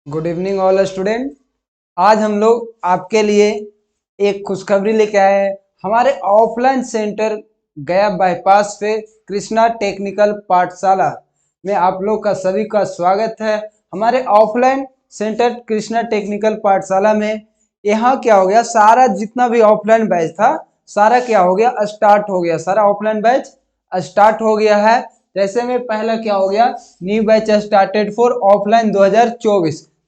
Good evening all student. आज हम लोग आपके लिए एक खुशखबरी लेके आए हैं। हमारे ऑफलाइन सेंटर गया बाईपास पे कृष्णा टेक्निकल पाठशाला में आप लोग का सभी का स्वागत है। हमारे ऑफलाइन सेंटर कृष्णा टेक्निकल पाठशाला में यहाँ क्या हो गया, सारा जितना भी ऑफलाइन बैच था सारा क्या हो गया, स्टार्ट हो गया। सारा ऑफलाइन बैच स्टार्ट हो गया है। जैसे में पहला क्या हो गया, new batch started for offline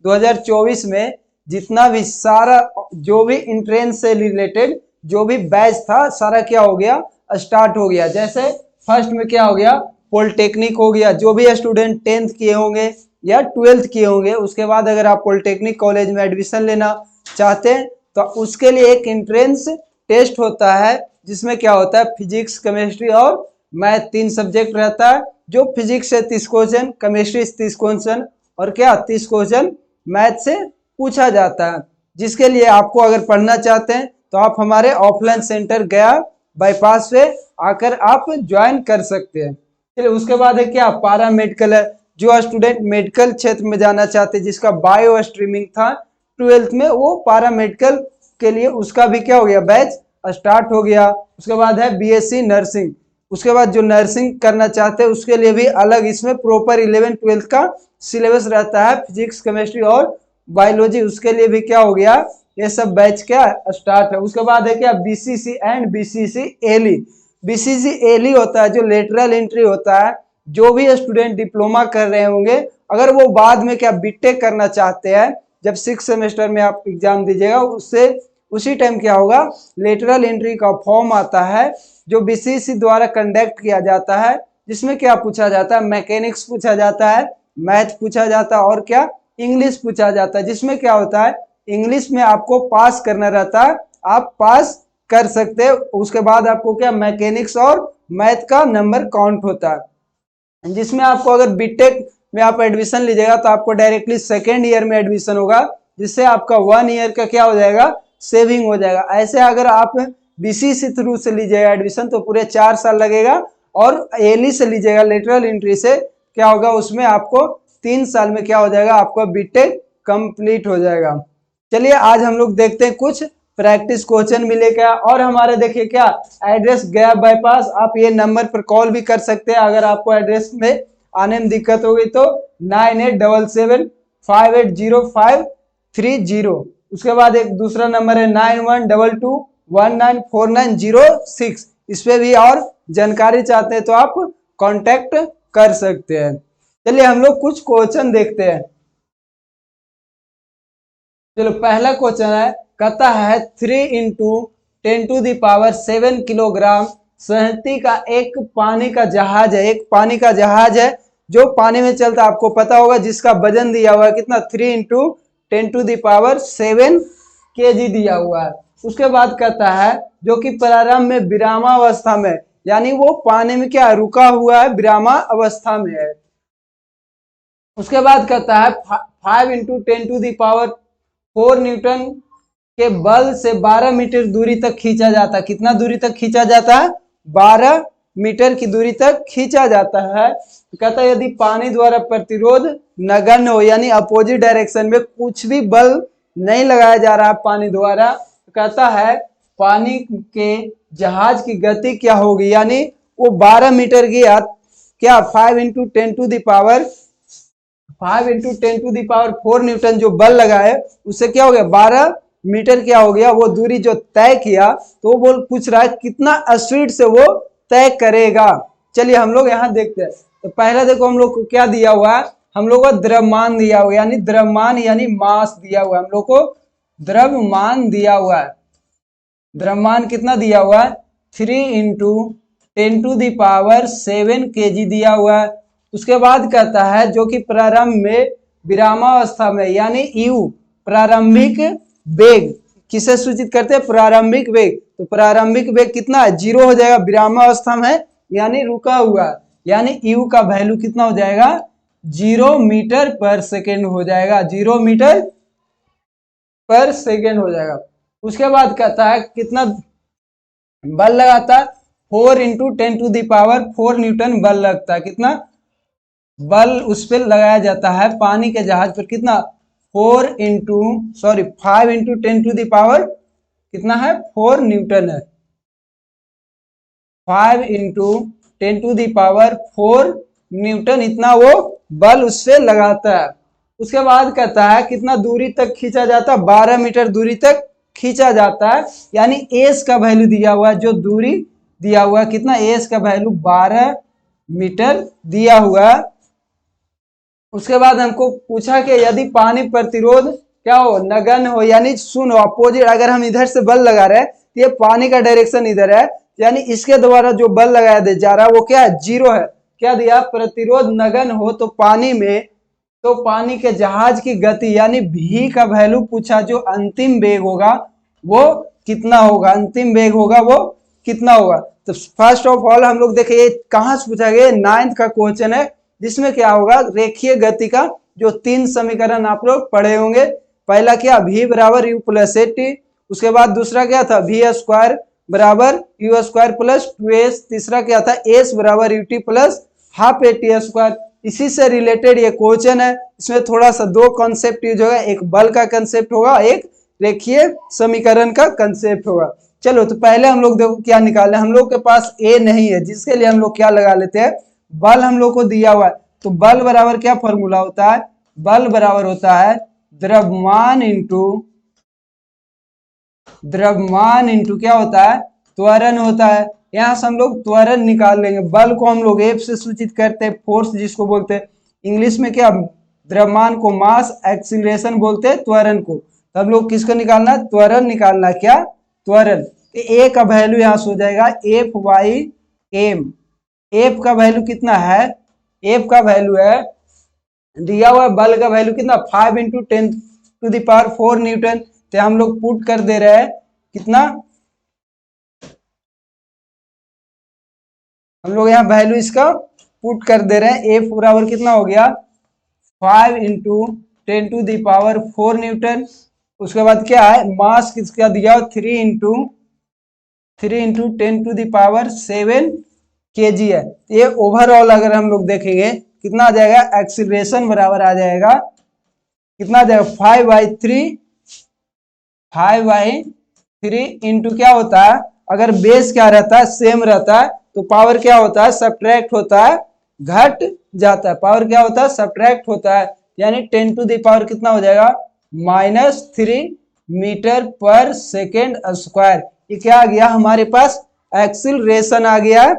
2024 में जितना भी सारा जो भी इंट्रेंस से रिलेटेड जो भी बैच था सारा क्या हो गया, स्टार्ट हो गया। जैसे फर्स्ट में क्या हो गया, पॉलिटेक्निक हो गया। जो भी स्टूडेंट 10th किए होंगे या 12th किए होंगे, उसके बाद अगर आप पॉलिटेक्निक कॉलेज में एडमिशन लेना चाहते हैं तो उसके लिए एक इंट्रेंस टेस्ट होता है, जिसमें क्या होता है, फिजिक्स, केमिस्ट्री और मैथ 3 सब्जेक्ट रहता है। जो फिजिक्स से 30 क्वेश्चन, केमिस्ट्री से 30 क्वेश्चन और क्या 30 क्वेश्चन मैथ से पूछा जाता है। जिसके लिए आपको अगर पढ़ना चाहते हैं तो आप हमारे ऑफलाइन सेंटर गया बाईपास पे आकर आप ज्वाइन कर सकते हैं। चलिए उसके बाद है क्या, पारा मेडिकल है। जो स्टूडेंट मेडिकल क्षेत्र में जाना चाहते हैं, जिसका बायो स्ट्रीमिंग था 12th में, वो पारा मेडिकल के लिए उसका भी क्या हो गया, बैच स्टार्ट हो गया। उसके बाद है बीएससी नर्सिंग। उसके बाद जो नर्सिंग करना चाहते हैं उसके लिए भी अलग इसमें प्रॉपर 11th-12th का सिलेबस रहता है, फिजिक्स, केमिस्ट्री और बायोलॉजी। उसके लिए भी क्या हो गया, ये सब बैच क्या स्टार्ट है। उसके बाद है क्या, बीसीसी एंड बीसीसी एली। बीसीसी एली होता है जो लेटरल एंट्री होता है। जो भी स्टूडेंट डिप्लोमा कर रहे होंगे, अगर वो बाद में क्या बीटेक करना चाहते हैं, जब 6 सेमेस्टर में आप एग्जाम दीजिएगा उससे उसी टाइम क्या होगा, लेटरल एंट्री का फॉर्म आता है जो बीसीसी द्वारा कंडक्ट किया जाता है। जिसमें क्या पूछा जाता है, मैकेनिक्स पूछा जाता है, मैथ पूछा जाता है और क्या, इंग्लिश पूछा जाता है। जिसमें क्या होता है, इंग्लिश में आपको पास करना रहता है, आप पास कर सकते हैं। उसके बाद आपको क्या, मैकेनिक्स और मैथ का नंबर काउंट होता है। जिसमें आपको अगर बीटेक में आप एडमिशन लीजिएगा तो आपको डायरेक्टली सेकेंड ईयर में एडमिशन होगा, जिससे आपका 1 ईयर का क्या हो जाएगा, सेविंग हो जाएगा। ऐसे अगर आप बीसीसी थ्रू से लीजिएगा एडमिशन तो पूरे 4 साल लगेगा, और एली से लीजिएगा लेटरल एंट्री से क्या होगा, उसमें आपको 3 साल में क्या हो जाएगा, आपका बीटेक कंप्लीट हो जाएगा। चलिए आज हम लोग देखते हैं कुछ प्रैक्टिस क्वेश्चन मिलेगा। और हमारे देखिए क्या एड्रेस गया बाईपास, आप ये नंबर पर कॉल भी कर सकते हैं अगर आपको एड्रेस में आने में दिक्कत हो गई तो 9877580530। उसके बाद एक दूसरा नंबर है 9122194906। इस पे भी और जानकारी चाहते हैं तो आप कांटेक्ट कर सकते हैं। चलिए हम लोग कुछ क्वेश्चन देखते हैं। चलो पहला क्वेश्चन है, कहता है 3 × 10⁻⁷ किलोग्राम सहती का एक पानी का जहाज है। एक पानी का जहाज है जो पानी में चलता है, आपको पता होगा, जिसका वजन दिया हुआ है कितना, 3 × 10⁻⁷ kg दिया हुआ है। उसके बाद कहता है जो कि प्रारंभ में विरामावस्था में, यानी वो पानी में क्या रुका हुआ है, विरामा अवस्था में है। उसके बाद कहता है 5 × 10⁴ न्यूटन के बल से 12 मीटर दूरी तक खींचा जाता है। कितना दूरी तक खींचा जाता है, 12 मीटर की दूरी तक खींचा जाता है। तो कहता है यदि पानी द्वारा प्रतिरोध नगण्य हो, यानी अपोजिट डायरेक्शन में कुछ भी बल नहीं लगाया जा रहा है पानी द्वारा, तो कहता है पानी के जहाज की गति क्या होगी, यानी वो 12 मीटर गया क्या, 5 × 10⁴ न्यूटन जो बल लगाए उससे क्या हो गया, 12 मीटर क्या हो गया, वो दूरी जो तय किया। तो वो पूछ रहा है कितना स्पीड से वो तय करेगा। चलिए हम लोग यहाँ देखते हैं। तो पहला देखो हम लोग को क्या दिया हुआ है, हम लोग को द्रव्यमान दिया हुआ है, यानी द्रव्यमान यानी मास दिया हुआ है। हम लोग को द्रव्यमान दिया हुआ है। द्रव्यमान कितना दिया हुआ है, 3 × 10⁷ kg दिया हुआ है। उसके बाद कहता है जो कि प्रारंभ में विरामावस्था में, यानी यू प्रारंभिक वेग किसे सूचित करते हैं, प्रारंभिक वेग। तो प्रारंभिक वेग कितना है, 0 हो जाएगा विरामावस्था में, यानी रुका हुआ, यानी यू का वैल्यू कितना हो जाएगा, 0 मीटर पर सेकेंड हो जाएगा, 0 मीटर पर सेकेंड हो जाएगा। उसके बाद कहता है कितना बल लगाता है, 4 × 10⁴ न्यूटन बल लगता है। कितना बल उस पर लगाया जाता है पानी के जहाज पर, कितना 5 इंटू 10⁻⁴ कितना है 4 न्यूटन है। 5 इंटू 10⁻⁴ न्यूटन इतना वो बल उससे लगाता है। उसके बाद कहता है कितना दूरी तक खींचा जाता है, 12 मीटर दूरी तक खींचा जाता है। यानी एस का वैल्यू दिया हुआ है, जो दूरी दिया हुआ है कितना, एस का वैल्यू 12 मीटर दिया हुआ है। उसके बाद हमको पूछा कि यदि पानी प्रतिरोध क्या हो, नगण्य हो यानी शून्य हो, अपोजिट, अगर हम इधर से बल लगा रहे हैं तो ये पानी का डायरेक्शन इधर है, यानी इसके द्वारा जो बल लगाया जा रहा है वो क्या है, 0 है। क्या दिया, प्रतिरोध नगण्य हो तो पानी में, तो पानी के जहाज की गति यानी v का वैल्यू पूछा, जो अंतिम वेग होगा वो कितना होगा, अंतिम वेग होगा वो कितना होगा। तो फर्स्ट ऑफ ऑल हम लोग देखें ये कहां से पूछा गया, 9th का क्वेश्चन है, जिसमें क्या होगा, रेखीय गति का जो 3 समीकरण आप लोग पढ़े होंगे। पहला क्या, v बराबर u प्लस ए टी, उसके बाद दूसरा क्या था, v स्क्वायर बराबर u स्क्वायर प्लस 2s, तीसरा क्या था, s बराबर u T plus half A T square. इसी से रिलेटेड ये क्वेश्चन है। इसमें थोड़ा सा 2 कॉन्सेप्ट यूज होगा, एक बल का कंसेप्ट होगा, एक रेखीय समीकरण का कंसेप्ट होगा। चलो तो पहले हम लोग देखो क्या निकाले, हम लोग के पास ए नहीं है, जिसके लिए हम लोग क्या लगा लेते हैं, बल हम लोग को दिया हुआ है। तो बल बराबर क्या फॉर्मूला होता है, बल बराबर होता है द्रव्यमान इंटू क्या होता है, त्वरण होता है। यहां से हम लोग त्वरण निकाल लेंगे। बल को हम लोग एफ से सूचित करते हैं, फोर्स जिसको बोलते हैं। इंग्लिश में क्या, द्रव्यमान को मास, एक्सीलरेशन बोलते हैं त्वरण को। तो हम लोग किसको निकालना है, त्वरण निकालना है, क्या, त्वरण। ए का वैल्यू यहां से हो जाएगा एफ बाई एम। एफ का वैल्यू कितना है, एफ का वैल्यू है, दिया हुआ बल का वैल्यू कितना, 5 इंटू 10⁻⁴ न्यूटन। तो हम लोग पुट कर दे रहे हैं कितना, हम लोग यहाँ वैल्यू इसका पुट कर दे रहे हैं। एफ बराबर कितना हो गया, 5 इंटू 10⁻⁴ न्यूटन। उसके बाद क्या है, मास किसका दिया, 3 इंटू 10⁻⁷ kg है। ये ओवरऑल अगर हम लोग देखेंगे कितना आ जाएगा, एक्सीलरेशन बराबर आ जाएगा कितना आ जाएगा, 5/3 इंटू क्या होता है, अगर बेस क्या रहता है, सेम रहता है, तो पावर क्या होता है, सब्ट्रैक्ट होता है, घट जाता है। पावर क्या होता है, सब्ट्रैक्ट होता है, यानी 10⁻⁴ कितना हो जाएगा, -3 मीटर पर सेकेंड स्क्वायर। ये क्या आ गया हमारे पास, एक्सीलरेशन आ गया।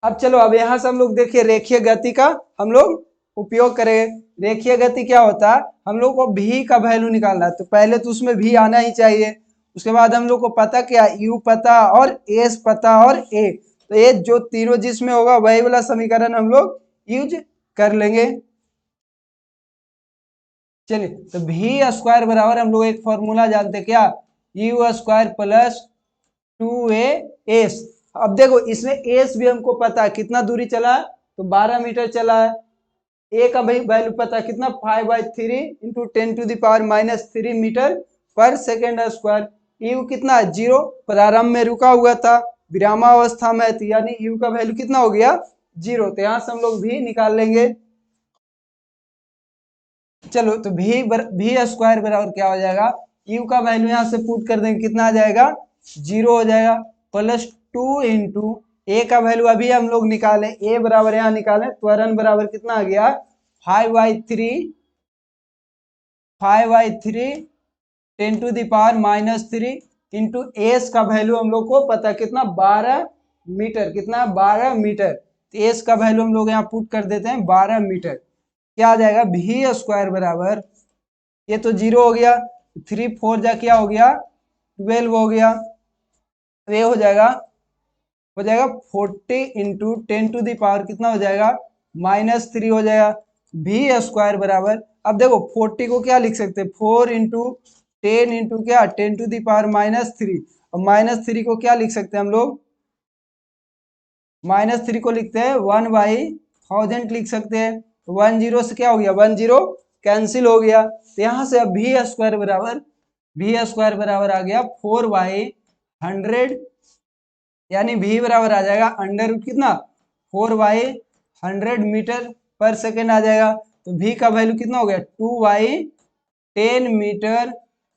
अब चलो, अब यहां से हम लोग देखिए रेखीय गति का हम लोग उपयोग करेंगे। रेखीय गति क्या होता है, हम लोग को भी का वैल्यू निकालना है, तो पहले तो उसमें भी आना ही चाहिए। उसके बाद हम लोग को पता क्या, यू पता और एस पता और ए, तो ये जो तीनों जिसमें होगा वही वाला समीकरण हम लोग यूज कर लेंगे। चलिए, तो भी स्क्वायर बराबर हम लोग एक फॉर्मूला जानते क्या, यू स्क्वायर प्लस 2a/s। अब देखो इसमें एस भी हमको पता है, कितना दूरी चला है, तो 12 मीटर चला है। ए का भाई वैल्यू पता है कितना, 5/3 इंटू 10⁻⁻³ मीटर पर सेकेंड स्क्वायर। यू कितना है, 0, प्रारंभ में रुका हुआ था, विरामावस्था में थी, यानी यू का वैल्यू कितना हो गया, 0। तो यहां से हम लोग भी निकाल लेंगे। चलो, तो भी स्क्वायर बराबर क्या हो जाएगा, यू का वैल्यू यहां से पुट कर देंगे, कितना आ जाएगा, 0 हो जाएगा, प्लस 2 इंटू ए का वैल्यू अभी हम लोग निकालें, ए बराबर यहाँ निकालें, त्वरण बराबर कितना आ गया, 5/3 10⁻³ इंटू एस का वैल्यू हम लोग को पता कितना, 12 मीटर, कितना 12 मीटर। तो एस का वैल्यू हम लोग यहाँ पुट कर देते हैं 12 मीटर। क्या आ जाएगा, भी स्क्वायर बराबर, ये तो 0 हो गया, 3 4 जा क्या हो गया, 12 हो गया। ये हो जाएगा 40 इंटू 10⁻³ कितना हो जाएगा, -3 हो जाएगा। भी स्क्वायर बराबर, अब देखो 40 को क्या लिख सकते हैं, 4 इंटू 10 इंटू क्या 10⁻⁻³ और -3 को क्या लिख सकते हैं हम लोग, -3 को लिखते हैं 1/1000 लिख सकते हैं। 1 0 से क्या हो गया, 1 0 कैंसिल हो गया। तो यहाँ से अब भी स्क्वायर बराबर आ गया 4/100, यानी भी बराबर आ जाएगा अंडर रूट कितना, 4/100 100 मीटर पर सेकेंड आ जाएगा। तो v का वैल्यू कितना हो गया 2/10 मीटर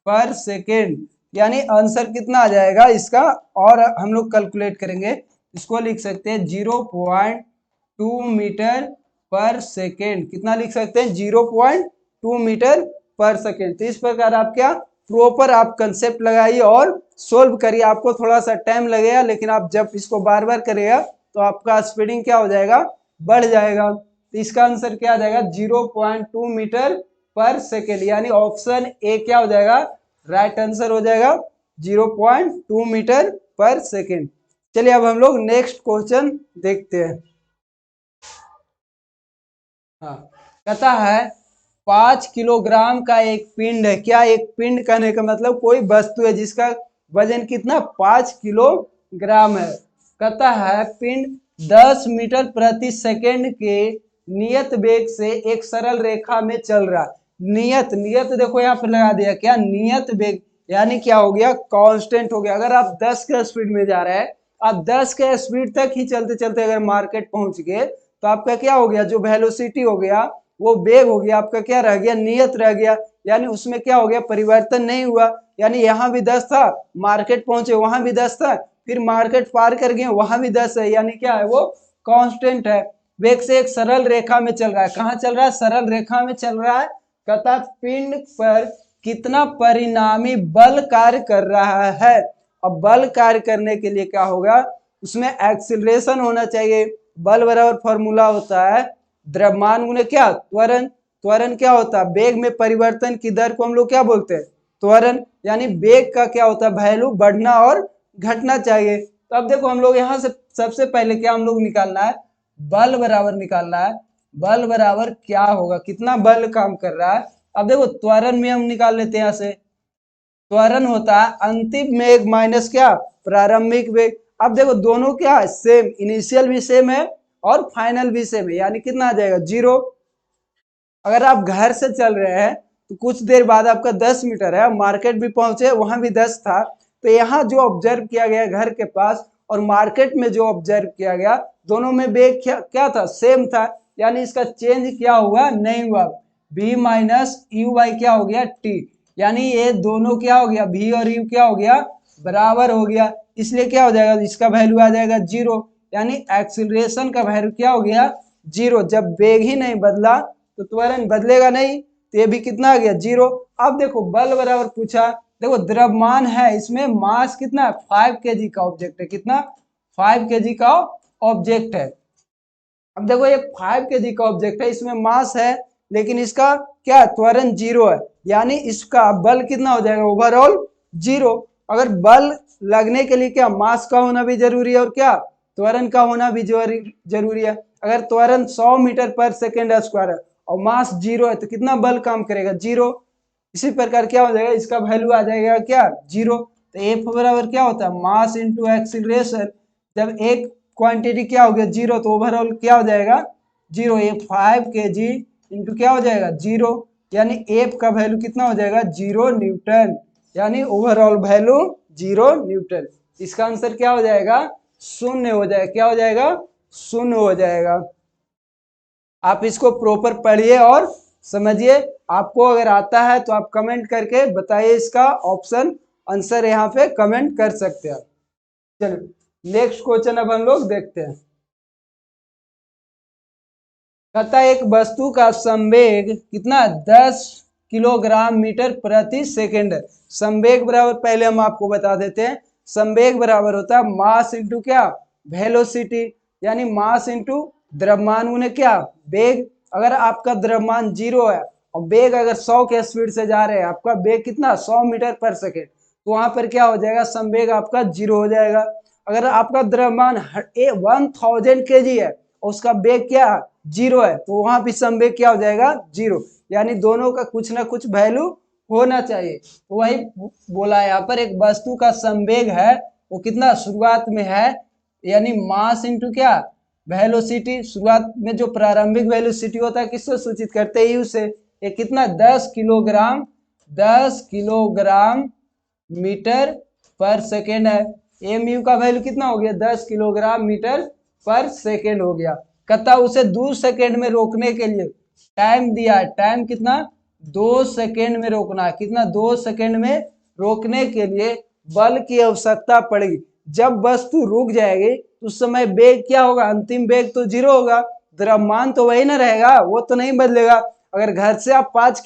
पर सेकेंड, यानी आंसर कितना आ जाएगा इसका। और हम लोग कैलकुलेट करेंगे, इसको लिख सकते हैं 0.2 मीटर पर सेकेंड। कितना लिख सकते हैं 0.2 मीटर पर सेकेंड। तो इस प्रकार आप क्या प्रॉपर आप कंसेप्ट लगाइए और सोल्व करिए। आपको थोड़ा सा टाइम लगेगा, लेकिन आप जब इसको बार बार करिएगा तो आपका स्पीडिंग क्या हो जाएगा, बढ़ जाएगा। तो इसका आंसर क्या आ जाएगा 0.2 मीटर पर सेकेंड, यानी ऑप्शन ए क्या हो जाएगा, राइट आंसर हो जाएगा 0.2 मीटर पर सेकेंड। चलिए अब हम लोग नेक्स्ट क्वेश्चन देखते हैं। हाँ, कहता है 5 किलोग्राम का एक पिंड है। क्या एक पिंड कहने का मतलब कोई वस्तु है जिसका वजन कितना 5 किलोग्राम है। कहता है पिंड 10 मीटर प्रति सेकेंड के नियत वेग से एक सरल रेखा में चल रहा है। नियत नियत देखो यहाँ पे लगा दिया, क्या नियत वेग, यानी क्या हो गया कांस्टेंट हो गया। अगर आप 10 के स्पीड में जा रहे हैं, आप 10 के स्पीड तक ही चलते चलते अगर मार्केट पहुंच गए, तो आपका क्या हो गया, जो वेलोसिटी हो गया वो वेग हो गया, आपका क्या रह गया, नियत रह गया। यानी उसमें क्या हो गया, परिवर्तन नहीं हुआ। यानी यहाँ भी 10 था, मार्केट पहुंचे वहां भी 10 था, फिर मार्केट पार कर गए वहां भी 10 है, यानी क्या है वो कांस्टेंट है। वेग से एक सरल रेखा में चल रहा है। कहाँ चल रहा है, सरल रेखा में चल रहा है। कहता पिंड पर कितना परिणामी बल कार्य कर रहा है। अब बल कार्य करने के लिए क्या होगा, उसमें एक्सीलरेशन होना चाहिए। बल बराबर फॉर्मूला होता है द्रव्यमान गुणे क्या, त्वरण। त्वरण क्या होता है, वेग में परिवर्तन की दर को हम लोग क्या बोलते हैं, त्वरण। यानी वेग का क्या होता है, वैल्यू बढ़ना और घटना चाहिए। तो अब देखो हम लोग यहाँ से सबसे पहले क्या हम लोग निकालना है, बल बराबर निकालना है। बल बराबर क्या होगा, कितना बल काम कर रहा है। अब देखो त्वरण में हम निकाल लेते हैं यहाँ से। त्वरण होता है अंतिम वेग माइनस क्या, प्रारंभिक वेग। अब देखो दोनों क्या है सेम, इनिशियल भी सेम है और फाइनल भी सेम है, यानी कितना आ जाएगा 0। अगर आप घर से चल रहे हैं तो कुछ देर बाद आपका 10 मीटर है, मार्केट भी पहुंचे वहां भी 10 था, तो यहाँ जो ऑब्जर्व किया गया घर के पास और मार्केट में जो ऑब्जर्व किया गया, दोनों में वेग क्या था, सेम था। यानी इसका चेंज क्या हुआ, नहीं हुआ। v माइनस यू बाई क्या हो गया t, यानी ये दोनों क्या हो गया, v और u क्या हो गया, बराबर हो गया। इसलिए क्या हो जाएगा, इसका वैल्यू आ जाएगा 0। यानी एक्सीलरेशन का वैल्यू क्या हो गया 0। जब वेग ही नहीं बदला तो त्वरण बदलेगा नहीं, तो ये भी कितना आ गया 0। अब देखो बल बराबर पूछा, देखो द्रव्यमान है, इसमें मास कितना है 5 kg का ऑब्जेक्ट है। कितना, 5 kg का ऑब्जेक्ट है। अब देखो ये 5 kg का ऑब्जेक्ट है, इसमें मास है, लेकिन इसका क्या त्वरण 0 है, यानी इसका बल कितना हो जाएगा ओवरऑल 0। अगर बल लगने के लिए क्या मास का होना भी जरूरी है और क्या त्वरण का होना भी जरूरी है। अगर त्वरण 100 मीटर पर सेकेंड स्क्वायर है और मास 0 है, तो कितना बल काम करेगा 0। इसी प्रकार क्या हो जाएगा, इसका वैल्यू आ जाएगा क्या 0। तो एफ बराबर क्या होता है, मास इंटू एक्सीलरेशन। जब एक क्वांटिटी क्या हो गया 0, तो ओवरऑल क्या हो जाएगा 0। ये 5 kg इंटू क्या हो जाएगा 0, यानी एफ का वैल्यू कितना हो जाएगा 0 न्यूटन, यानी ओवरऑल वैल्यू 0 न्यूटन। इसका आंसर क्या हो जाएगा, शून्य हो जाएगा। क्या हो जाएगा, शून्य हो जाएगा। आप इसको प्रॉपर पढ़िए और समझिए। आपको अगर आता है तो आप कमेंट करके बताइए, इसका ऑप्शन आंसर यहाँ पे कमेंट कर सकते हैं। चलिए नेक्स्ट क्वेश्चन अब हम लोग देखते हैं। कहता है एक वस्तु का संवेग कितना 10 किलोग्राम मीटर प्रति सेकेंड है। संवेग बराबर पहले हम आपको बता देते हैं, संवेग बराबर होता है मास इंटू क्या, वेलोसिटी। यानी मास इंटू द्रव्यमान गुने क्या, वेग। अगर आपका द्रव्यमान 0 है और वेग अगर 100 के स्पीड से जा रहे हैं, आपका वेग कितना 100 मीटर पर सेकेंड, तो वहां पर क्या हो जाएगा, संवेग आपका 0 हो जाएगा। अगर आपका द्रव्यमान 1000 kg है और उसका वेग क्या 0 है, तो वहां भी संवेग क्या हो जाएगा 0। यानी दोनों का कुछ ना कुछ वैल्यू होना चाहिए। तो वही बोला यहाँ पर, एक वस्तु का संवेग है वो कितना शुरुआत में है, यानी मास इंटू क्या वेलोसिटी। शुरुआत में जो प्रारंभिक वेलोसिटी होता है किससे सूचित करते हैं, यू से। ये कितना 10 किलोग्राम, 10 किलोग्राम मीटर पर सेकेंड है। एम यू का वैल्यू कितना हो गया 10 किलोग्राम मीटर पर सेकेंड हो गया। कहता उसे 2 सेकेंड में रोकने के लिए टाइम दिया है, टाइम कितना 2 सेकेंड में रोकना, कितना 2 सेकेंड में रोकने के लिए बल की आवश्यकता पड़ेगी। जब वस्तु रुक जाएगी उस समय वेग क्या होगा, अंतिम वेग तो 0 होगा, द्रव्यमान तो वही ना रहेगा, वो तो नहीं बदलेगा। अगर घर से आप 5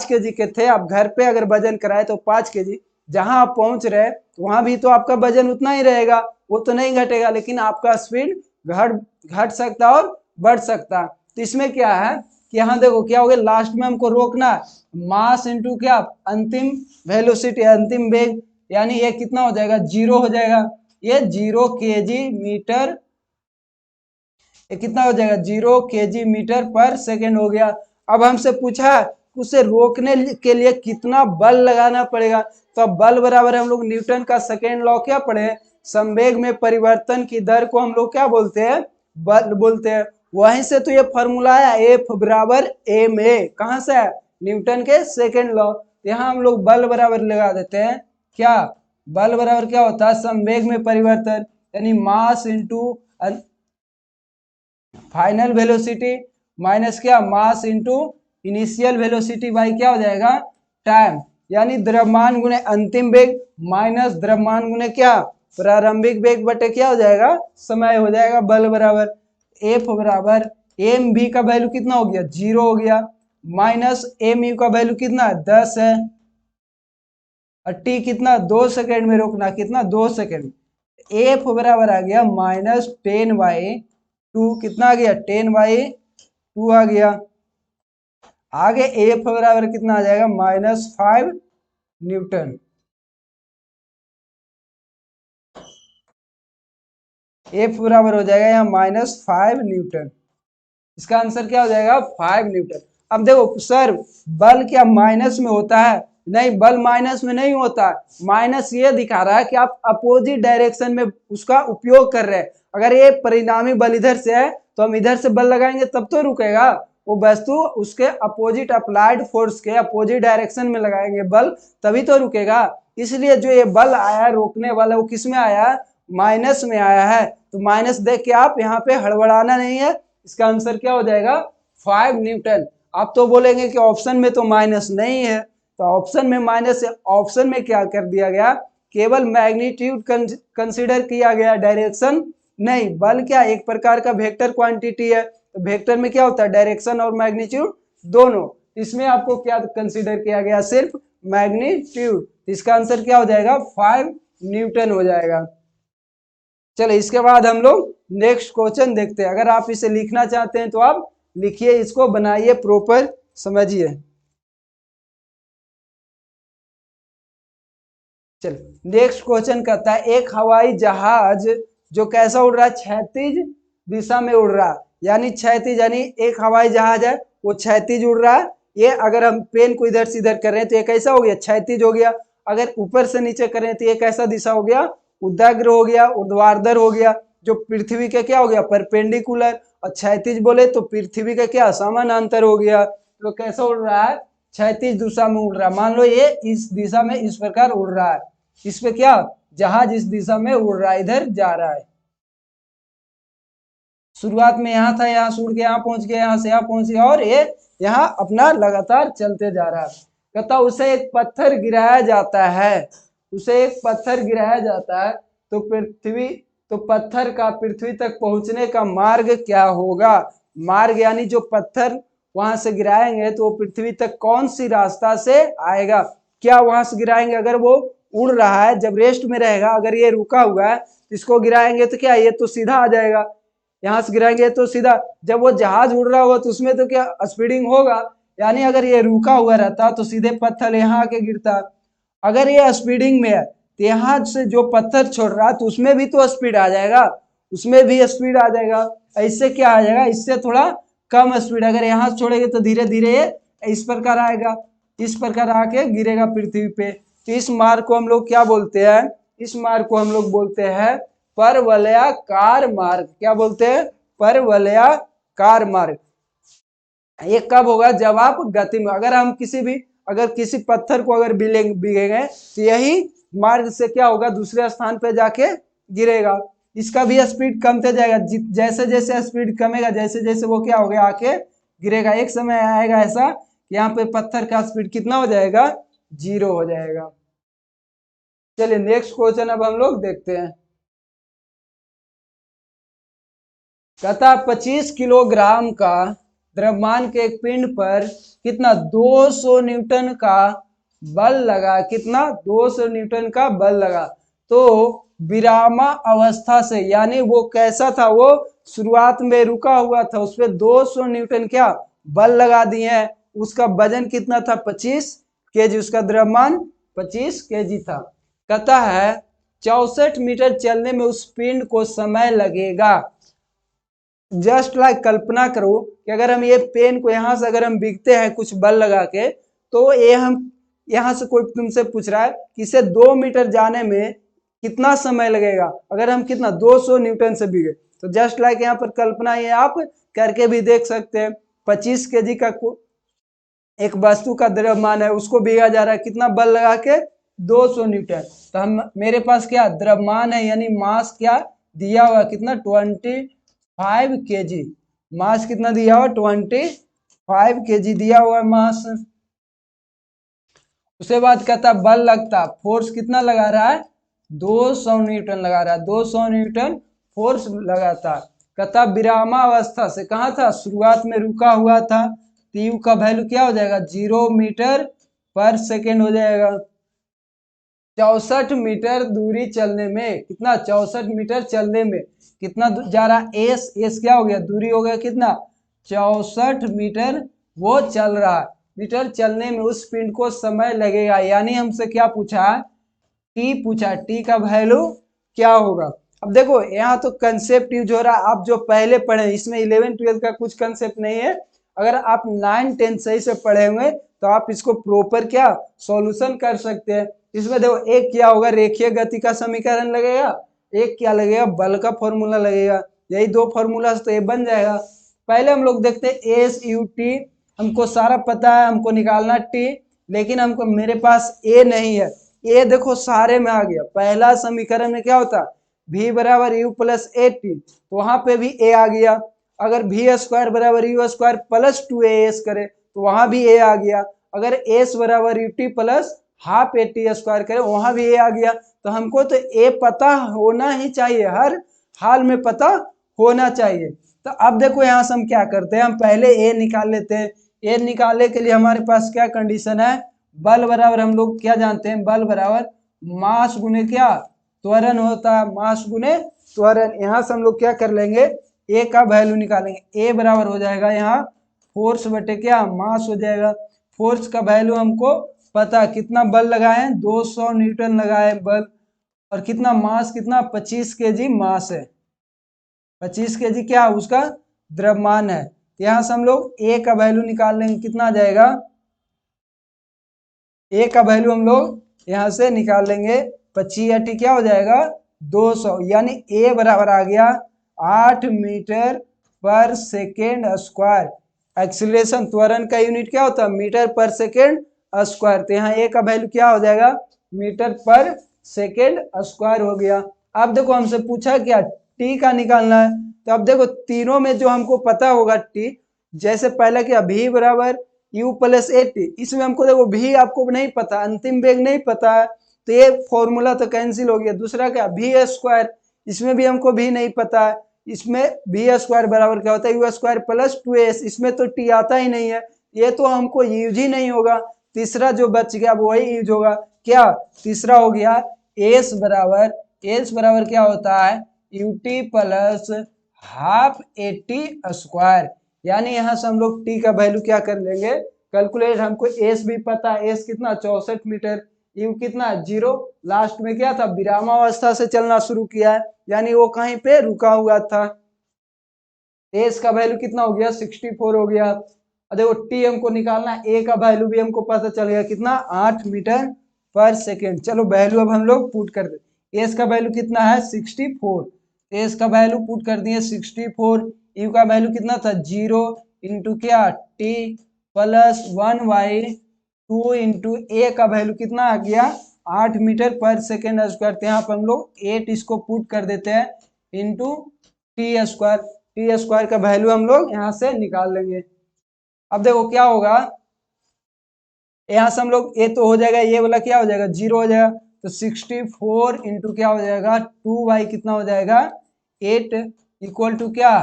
केजी के थे, आप घर पे अगर वजन कराए तो 5 केजी, जहां आप पहुंच रहे तो वहां भी तो आपका वजन उतना ही रहेगा, वो तो नहीं घटेगा, लेकिन आपका स्पीड घट सकता और बढ़ सकता। तो इसमें क्या है कि यहाँ देखो क्या हो गया, लास्ट में हमको रोकना है, मास इंटू क्या, अंतिम वेलोसिटी, अंतिम वेग, यानी ये कितना हो जाएगा, 0 हो जाएगा। ये 0 केजी मीटर, ये कितना हो जाएगा, 0 केजी मीटर पर सेकेंड हो गया। अब हमसे पूछा उसे रोकने के लिए कितना बल लगाना पड़ेगा, तो अब बल बराबर हम लोग न्यूटन का सेकेंड लॉ क्या पढ़े, संवेग में परिवर्तन की दर को हम लोग क्या बोलते हैं, बल बोलते हैं। वहीं से तो ये फॉर्मूला है एफ बराबर एम ए, कहां से है, न्यूटन के सेकेंड लॉ। यहाँ हम लोग बल बराबर लगा देते हैं, क्या बल बराबर क्या होता है, संवेग में परिवर्तन, यानी mass into final velocity minus क्या, mass into initial velocity by क्या हो जाएगा, टाइम, यानी द्रव्यमान गुणे अंतिम वेग माइनस द्रव्यमान गुणे क्या, प्रारंभिक वेग बटे क्या हो जाएगा, समय हो जाएगा। बल बराबर एफ बराबर एम बी का वैल्यू कितना हो गया, 0 हो गया, माइनस एम यू का वैल्यू कितना है, 10 है, और टी कितना 2 सेकेंड में रोकना, कितना 2 सेकेंड, एफ बराबर आ गया -10/2, कितना आ गया 10/2 आ गया। आगे एफ बराबर कितना आ जाएगा, -5 न्यूटन। एफ बराबर हो जाएगा यहाँ -5 न्यूटन, इसका आंसर क्या हो जाएगा, 5 न्यूटन। अब देखो सर बल क्या माइनस में होता है, नहीं बल माइनस में नहीं होता, माइनस ये दिखा रहा है कि आप अपोजिट डायरेक्शन में उसका उपयोग कर रहे हैं। अगर ये परिणामी बल इधर से है तो हम इधर से बल लगाएंगे तब तो रुकेगा, वो वस्तु उसके अपोजिट अप्लाइड फोर्स के अपोजिट डायरेक्शन में लगाएंगे बल, तभी तो रुकेगा। इसलिए जो ये बल आया रोकने वाला वो किस में आया, माइनस में आया है। तो माइनस देख के आप यहाँ पे हड़बड़ाना नहीं है, इसका आंसर क्या हो जाएगा, 5 न्यूटन। आप तो बोलेंगे कि ऑप्शन में तो माइनस नहीं है, तो ऑप्शन में माइनस है, ऑप्शन में क्या कर दिया गया, केवल मैग्नीट्यूड कंसीडर किया गया, डायरेक्शन नहीं। बल क्या एक प्रकार का वेक्टर क्वांटिटी है, तो वेक्टर में क्या होता है, डायरेक्शन और मैग्नीट्यूड दोनों, इसमें आपको क्या कंसीडर किया गया, सिर्फ मैग्नीट्यूड। इसका आंसर क्या हो जाएगा, 5 न्यूटन हो जाएगा। चलो इसके बाद हम लोग नेक्स्ट क्वेश्चन देखते हैं। अगर आप इसे लिखना चाहते हैं तो आप लिखिए, इसको बनाइए, प्रॉपर समझिए। चलो नेक्स्ट क्वेश्चन कहता है, एक हवाई जहाज जो कैसा उड़ रहा है, क्षैतिज दिशा में उड़ रहा है, यानी क्षैतिज, यानी एक हवाई जहाज है वो क्षैतिज उड़ रहा है। ये अगर हम पेन को इधर से इधर कर रहे हैं तो ये कैसा हो गया, क्षैतिज हो गया। अगर ऊपर से नीचे कर रहे हैं तो ये कैसा दिशा हो गया, उदाग्र हो गया, ऊर्ध्वाधर हो गया, जो पृथ्वी के क्या हो गया, परपेंडिकुलर, और क्षैतिज बोले तो पृथ्वी का क्या, समानांतर हो गया। तो कैसा उड़ रहा है, क्षैतिज दिशा में उड़ रहा है। मान लो ये इस दिशा में इस प्रकार उड़ रहा है, इस पे क्या, जहाज इस दिशा में उड़ रहा है, इधर जा रहा है। शुरुआत में यहाँ था, यहाँ से उड़ के यहाँ पहुंच गया, यहाँ से यहाँ पहुंच गया, और ये यहाँ अपना लगातार चलते जा रहा है। कहता उसे एक पत्थर गिराया जाता है, उसे एक पत्थर गिराया जाता है, तो पत्थर का पृथ्वी तक पहुंचने का मार्ग क्या होगा। मार्ग यानी जो पत्थर वहां से गिराएंगे तो वो पृथ्वी तक कौन सी रास्ता से आएगा, क्या वहां से गिराएंगे, अगर वो उड़ रहा है जब रेस्ट में रहेगा, अगर ये रुका हुआ है तो इसको गिराएंगे तो क्या, ये तो सीधा आ जाएगा, यहाँ से गिराएंगे तो सीधा। जब वो जहाज उड़ रहा होगा तो उसमें तो क्या स्पीडिंग होगा, यानी अगर ये रुका हुआ रहता तो सीधे पत्थर यहाँ आके गिरता। अगर ये स्पीडिंग में है तो यहाँ से जो पत्थर छोड़ रहा तो उसमें भी तो स्पीड आ जाएगा, उसमें भी स्पीड आ जाएगा। इससे क्या आ जाएगा, इससे थोड़ा कम स्पीड, अगर यहाँ से छोड़ेंगे तो धीरे धीरे ये इस प्रकार आएगा, इस प्रकार आके गिरेगा पृथ्वी पे। तो इस मार्ग को हम लोग क्या बोलते हैं, इस मार्ग को हम लोग बोलते हैं परवलयाकार मार्ग। क्या बोलते हैं, परवलयाकार मार्ग। ये कब होगा, जब आप गति में, अगर हम किसी पत्थर को अगर बिगेंगे तो यही मार्ग से क्या होगा, दूसरे स्थान पे जाके गिरेगा। इसका भी स्पीड कमते जाएगा। जैसे जैसे स्पीड कमेगा, जैसे जैसे वो क्या हो गया, आके गिरेगा। एक समय आएगा ऐसा कि यहाँ पे पत्थर का स्पीड कितना हो जाएगा, 0 हो जाएगा। चलिए नेक्स्ट क्वेश्चन अब हम लोग देखते हैं। कहता 25 किलोग्राम का द्रव्यमान के एक पिंड पर कितना 200 न्यूटन का बल लगा, कितना 200 न्यूटन का बल लगा। तो विरामा अवस्था से, यानी वो कैसा था, वो शुरुआत में रुका हुआ था, उस पर 200 न्यूटन क्या बल लगा दिए हैं। उसका वजन कितना था, 25 केजी, उसका द्रव्यमान 25 केजी था। कहता है 64 मीटर चलने में उस पिंड को समय लगेगा। जस्ट लाइक कल्पना करो कि अगर हम ये पेन को यहाँ से अगर हम बिकते हैं कुछ बल लगा के, तो ये हम यहाँ से कोई तुमसे पूछ रहा है कि इसे 2 मीटर जाने में कितना समय लगेगा, अगर हम कितना 200 न्यूटन से बिके। तो जस्ट लाइक यहाँ पर कल्पना ये आप करके भी देख सकते हैं। 25 केजी का एक वस्तु का द्रव्यमान है, उसको बिका जा रहा है कितना बल लगा के, 200 न्यूटन। तो हम मेरे पास क्या द्रव्यमान है, यानी मास क्या दिया हुआ, कितना 25 केजी। मास कितना दिया हुआ, 25 केजी दिया हुआ है मास। उसके बाद कहता बल लगता, फोर्स कितना लगा रहा है, 200 न्यूटन लगा रहा है, 200 न्यूटन फोर्स लगाता। कहता विरामावस्था से, कहा था, शुरुआत में रुका हुआ था। तो यू का वैल्यू क्या हो जाएगा, 0 मीटर पर सेकेंड हो जाएगा। 64 मीटर दूरी चलने में, कितना 64 मीटर चलने में कितना जा रहा, एस, एस क्या हो गया, दूरी हो गया कितना 64 मीटर वो चल रहा है। मीटर चलने में उस पिंड को समय लगेगा, यानी हमसे क्या पूछा, टी पूछा, टी का वैल्यू क्या होगा। अब देखो यहाँ तो कंसेप्ट यूज हो रहा है, आप जो पहले पढ़े, इसमें 11 12 का कुछ कंसेप्ट नहीं है। अगर आप 9 10 सही से पढ़े हुए तो आप इसको प्रॉपर क्या सॉल्यूशन कर सकते हैं। इसमें देखो एक क्या होगा, रेखीय गति का समीकरण लगेगा, एक क्या लगेगा, बल का फॉर्मूला लगेगा। यही दो फॉर्मूला तो ये बन जाएगा। पहले हम लोग देखते हैं एस यू टी, हमको सारा पता है, हमको निकालना टी, लेकिन हमको मेरे पास ए नहीं है। ए देखो सारे में आ गया। पहला समीकरण में क्या होता, v बराबर यू प्लस ए टी, तो वहां पे भी ए आ गया। अगर वी स्क्वायर बराबर यू स्क्वायर प्लस 2 एस करे तो वहां भी ए आ गया। अगर एस बराबर U T plus half A T square करे वहां भी ए आ गया। तो हमको तो ए पता होना ही चाहिए, हर हाल में पता होना चाहिए। तो अब देखो यहाँ से हम क्या करते हैं, हम पहले ए निकाल लेते हैं। ए निकालने के लिए हमारे पास क्या कंडीशन है, बल बराबर हम लोग क्या जानते हैं, बल बराबर मास गुने क्या त्वरण होता है, मास गुने त्वरण। यहाँ से हम लोग क्या कर लेंगे, ए का वैल्यू निकालेंगे। ए बराबर हो जाएगा यहाँ फोर्स बटे क्या मास हो जाएगा। फोर्स का वैल्यू हमको पता, कितना बल लगाए, 200 न्यूटन लगाए बल, और कितना मास, कितना 25 केजी मास है। 25 केजी क्या उसका द्रव्यमान है। यहाँ से हम लोग ए का वैल्यू निकाल लेंगे, कितना आ जाएगा, ए का वैल्यू हम लोग यहाँ से निकाल लेंगे, 25 क्या हो जाएगा 200, यानी ए बराबर आ गया 8 मीटर पर सेकेंड स्क्वायर। एक्सीलरेशन त्वरण का यूनिट क्या होता है, मीटर पर सेकेंड स्क्वायर। तो यहाँ ए का वैल्यू क्या हो जाएगा, मीटर पर सेकेंड स्क्वायर हो गया। अब देखो हमसे पूछा क्या, टी का निकालना है। तो अब देखो तीनों में जो हमको पता होगा टी, जैसे पहले क्या v बराबर u प्लस ए टी, इसमें हमको देखो v आपको नहीं पता, अंतिम वेग नहीं पता है, तो ये फॉर्मूला तो कैंसिल हो गया। दूसरा क्या v स्क्वायर, इसमें भी हमको v नहीं पता है, इसमें v स्क्वायर बराबर क्या होता है u स्क्वायर प्लस 2s, इसमें तो t आता ही नहीं है, ये तो हमको यूज ही नहीं होगा। तीसरा जो बच गया वो वही यूज होगा, क्या तीसरा हो गया s बराबर क्या होता है ut plus half A T square. यानी यहाँ से हम लोग टी का वैल्यू क्या कर लेंगे, कैलकुलेट। हमको एस भी पता है, एस कितना 64 मीटर, यू कितना 0, लास्ट में क्या था विरामावस्था से चलना शुरू किया है, यानी वो कहीं पे रुका हुआ था। एस का वैल्यू कितना हो गया 64 हो गया। देखो टी हमको निकालना, ए का वैल्यू भी हमको पता चल गया कितना 8 मीटर पर सेकेंड। चलो वैल्यू अब हम लोग पुट कर दे। एस का वैल्यू कितना है 64, एस का वैल्यू पुट कर दिए 64। यू का वैल्यू कितना था 0 इंटू क्या टी प्लस 1/2 इंटू ए का वैल्यू कितना आ गया 8 मीटर पर सेकेंड स्क्वायर। तो यहाँ पर हम लोग 8 इसको पुट कर देते हैं। Into T square. T square का वैल्यू हम लोग यहाँ से निकाल लेंगे। अब देखो क्या होगा, यहाँ से हम लोग ये तो हो जाएगा, ये वाला क्या हो जाएगा, 0 हो जाएगा। तो 64 इंटू क्या हो जाएगा 2 कितना हो जाएगा 8 इक्वल टू क्या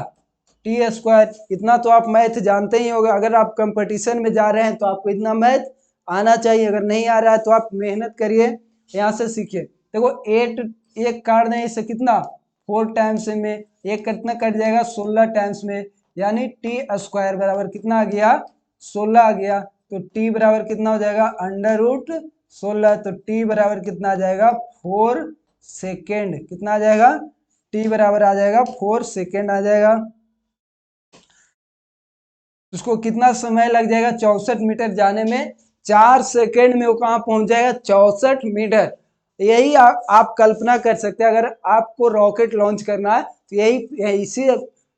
टी स्क्वायर। इतना तो आप मैथ जानते ही होगा, अगर आप कंपटीशन में जा रहे हैं तो आपको इतना मैथ आना चाहिए। अगर नहीं आ रहा है तो आप मेहनत करिए, यहाँ से सीखिए। देखो 8 एक काट दें इससे कितना 4 टाइम्स में, एक कितना कट जाएगा 16 टाइम्स में, यानी टी स्क्वायर बराबर कितना आ गया 16 आ गया। तो टी बराबर कितना हो जाएगा √16। तो टी बराबर कितना आ जाएगा 4 सेकेंड। कितना आ जाएगा, टी बराबर आ जाएगा 4 सेकेंड आ जाएगा। उसको कितना समय लग जाएगा 64 मीटर जाने में, 4 सेकेंड में वो कहाँ पहुंच जाएगा 64 मीटर। यही आप कल्पना कर सकते हैं, अगर आपको रॉकेट लॉन्च करना है तो यही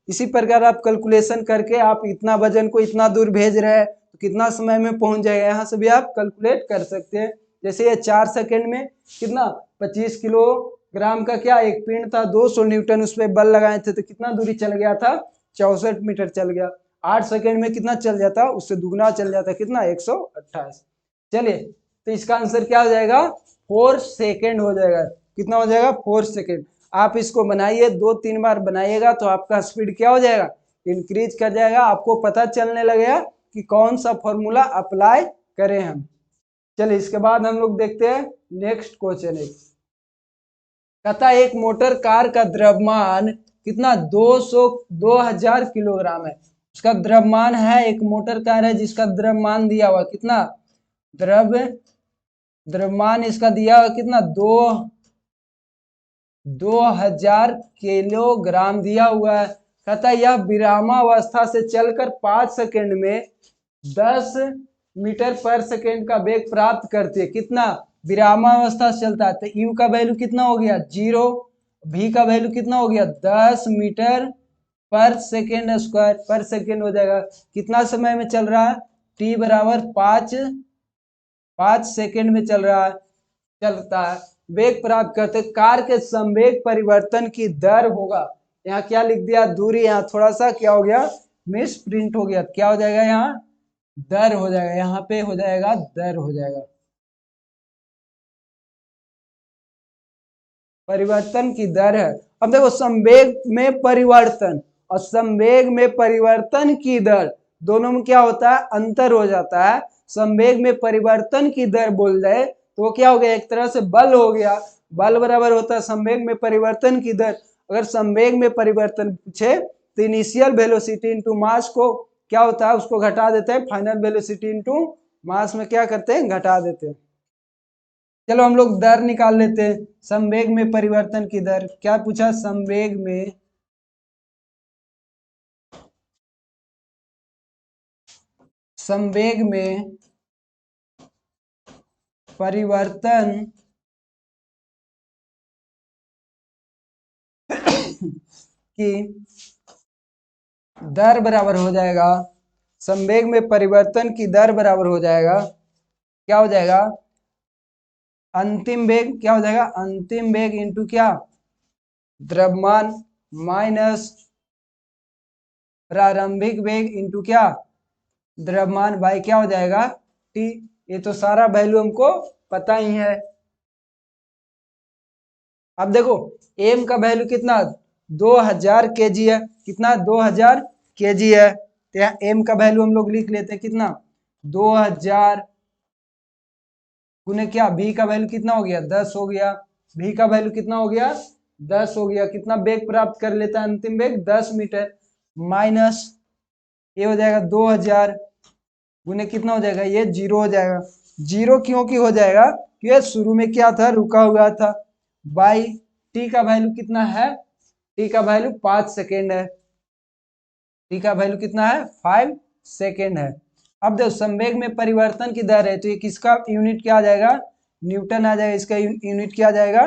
इसी प्रकार आप कैलकुलेशन करके आप इतना वजन को इतना दूर भेज रहे हैं तो कितना समय में पहुंच जाएगा, यहाँ से भी आप कैलकुलेट कर सकते हैं। जैसे ये 4 सेकेंड में कितना 25 किलोग्राम का क्या एक पिंड था, 200 न्यूटन उस पर बल लगाए थे, तो कितना दूरी चल गया था 64 मीटर चल गया। 8 सेकेंड में कितना चल जाता, उससे दुगना चल जाता, कितना 128। चलिए तो इसका आंसर क्या हो जाएगा 4 सेकेंड हो जाएगा। कितना हो जाएगा 4 सेकेंड। आप इसको बनाइए, 2-3 बार बनाइएगा तो आपका स्पीड क्या हो जाएगा इंक्रीज कर जाएगा। आपको पता चलने लगेगा कि कौन सा फॉर्मूला अप्लाई करें हम। चलिए इसके बाद हम लोग देखते हैं नेक्स्ट क्वेश्चन है। कहता है एक मोटर कार का द्रव्यमान कितना 2000 किलोग्राम है। उसका द्रव्यमान है, एक मोटर कार है जिसका द्रव्यमान दिया हुआ कितना द्रव्यमान इसका दिया हुआ कितना 2000 किलोग्राम दिया हुआ है। कहता है यह विरामावस्था से चलकर 5 सेकेंड में 10 मीटर पर सेकेंड का वेग प्राप्त करती है। कितना विरामावस्था से चलता है, तो यू का वैल्यू कितना हो गया 0, भी का वैल्यू कितना हो गया 10 मीटर पर सेकेंड स्क्वायर पर सेकेंड हो जाएगा। कितना समय में चल रहा है, टी बराबर 5 सेकेंड में चलता है। वेग प्राप्त करते, कार के संवेग परिवर्तन की दर होगा, यहाँ क्या लिख दिया दूरी, यहाँ थोड़ा सा क्या हो गया मिस प्रिंट हो गया, क्या हो जाएगा यहाँ दर हो जाएगा, यहाँ पे हो जाएगा दर हो जाएगा। परिवर्तन की दर है। अब देखो संवेग में परिवर्तन और संवेग में परिवर्तन की दर दोनों में क्या होता है अंतर हो जाता है। संवेग में परिवर्तन की दर बोल रहे तो वो क्या हो गया एक तरह से बल हो गया, बल बराबर होता है संवेग में परिवर्तन की दर। अगर संवेग में परिवर्तन पूछे तो इनिशियल वेलोसिटी इंटू मास को क्या होता है उसको घटा देते हैं, फाइनल वेलोसिटी इंटू मास में क्या करते हैं घटा देते हैं। चलो हम लोग दर निकाल लेते हैं, संवेग में परिवर्तन की दर क्या पूछा, संवेग में परिवर्तन की दर बराबर हो जाएगा, संवेग में परिवर्तन की दर बराबर हो जाएगा, क्या हो जाएगा अंतिम वेग, क्या हो जाएगा अंतिम वेग इंटू क्या द्रव्यमान माइनस प्रारंभिक वेग इंटू क्या द्रव्यमान बाई क्या हो जाएगा टी। ये तो सारा वैल्यू हमको पता ही है। अब देखो एम का वैल्यू कितना 2000 केजी है, कितना 2000 केजी है, तो यहाँ एम का वैल्यू हम लोग लिख लेते हैं कितना 2000 गुने क्या भी का वैल्यू कितना हो गया 10 हो गया, भी का वैल्यू कितना हो गया 10 हो गया। कितना वेग प्राप्त कर लेता है अंतिम वेग 10 मीटर, माइनस ये हो जाएगा 2000 गुने कितना हो जाएगा ये 0 हो जाएगा। 0 क्योंकि हो जाएगा कि शुरू में क्या था रुका हुआ था, बाई टी का वैल्यू कितना है, टी का वैल्यू 5 सेकेंड है, टी का वैल्यू कितना है 5 सेकेंड है। अब देखो संवेग में परिवर्तन की दर है तो ये किसका यूनिट क्या आ जाएगा न्यूटन आ जाएगा, इसका यूनिट क्या आ जाएगा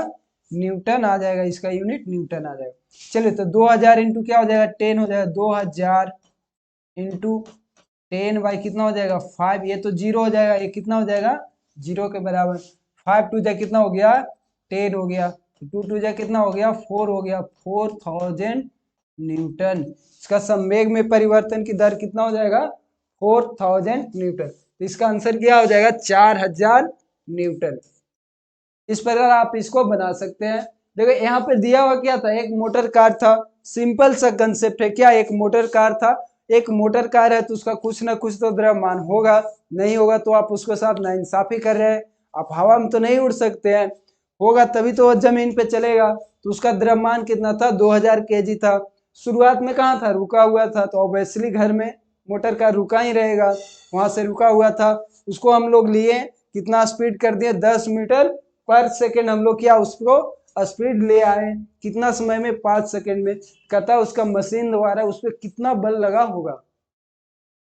न्यूटन आ जाएगा, इसका यूनिट न्यूटन आ जाएगा। चलिए तो 2000 इंटू क्या हो जाएगा 10 हो जाएगा, 2000 इंटू 10 बाई कितना हो जाएगा 5, ये तो 0 हो जाएगा, ये कितना हो जाएगा 0 के बराबर, 5 टू जा कितना हो गया 10 हो गया, तो 2 जा कितना हो गया 4 हो गया 4000 न्यूटन। इसका संवेग में परिवर्तन की दर कितना हो जाएगा 4000 न्यूटन। तो इसका आंसर क्या हो जाएगा 4000 न्यूटन। इस प्रकार आप इसको बना सकते हैं। देखो यहाँ पे दिया हुआ क्या था, एक मोटर कार था, सिंपल सा कंसेप्ट है। क्या एक मोटर कार था, एक मोटर कार है तो उसका कुछ ना कुछ तो द्रव्यमान होगा, नहीं होगा तो आप उसके साथ नाइंसाफी कर रहे हैं। आप हवा में तो नहीं उड़ सकते हैं, होगा तभी तो वो जमीन पे चलेगा। तो उसका द्रव्यमान कितना था 2000 kg था। शुरुआत में कहाँ था, रुका हुआ था, तो ऑब्वियसली घर में मोटर कार रुका ही रहेगा, वहां से रुका हुआ था। उसको हम लोग लिए, कितना स्पीड कर दिए 10 मीटर पर सेकेंड हम लोग क्या उसको स्पीड ले आए, कितना समय में 5 सेकेंड में। कहता उसका मशीन द्वारा उस पर कितना बल लगा होगा,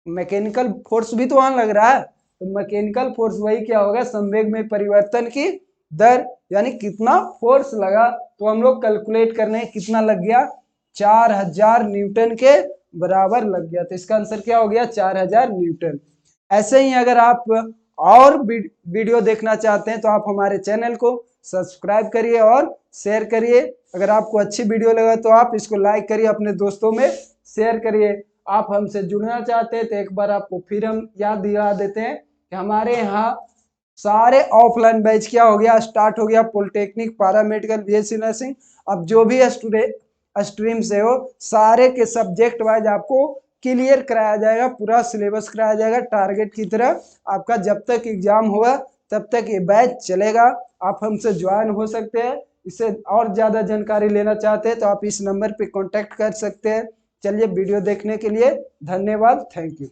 मैकेनिकल फोर्स भी तो वहां लग रहा है। तो मैकेनिकल फोर्स वही क्या होगा संवेग में परिवर्तन की दर, यानी कितना फोर्स लगा। तो हम लोग कैलकुलेट करने कितना लग गया 4000 न्यूटन के बराबर लग गया। तो इसका आंसर क्या हो गया 4000 न्यूटन। ऐसे ही अगर आप और वीडियो देखना चाहते हैं तो आप हमारे चैनल को सब्सक्राइब करिए और शेयर करिए। अगर आपको अच्छी वीडियो लगा तो आप इसको लाइक करिए, अपने दोस्तों में शेयर करिए। आप हमसे जुड़ना चाहते हैं तो एक बार आपको फिर हम याद दिला देते हैं कि हमारे यहाँ सारे ऑफलाइन बैच क्या हो गया स्टार्ट हो गया, पॉलिटेक्निक, पैरामेडिकल, बीएससी नर्सिंग। अब जो भी स्टूडेंट स्ट्रीम से हो सारे के सब्जेक्ट वाइज आपको क्लियर कराया जाएगा, पूरा सिलेबस कराया जाएगा टारगेट की तरह। आपका जब तक एग्जाम होगा तब तक ये बैच चलेगा। आप हमसे ज्वाइन हो सकते हैं। इससे और ज़्यादा जानकारी लेना चाहते हैं तो आप इस नंबर पे कांटेक्ट कर सकते हैं। चलिए वीडियो देखने के लिए धन्यवाद, थैंक यू।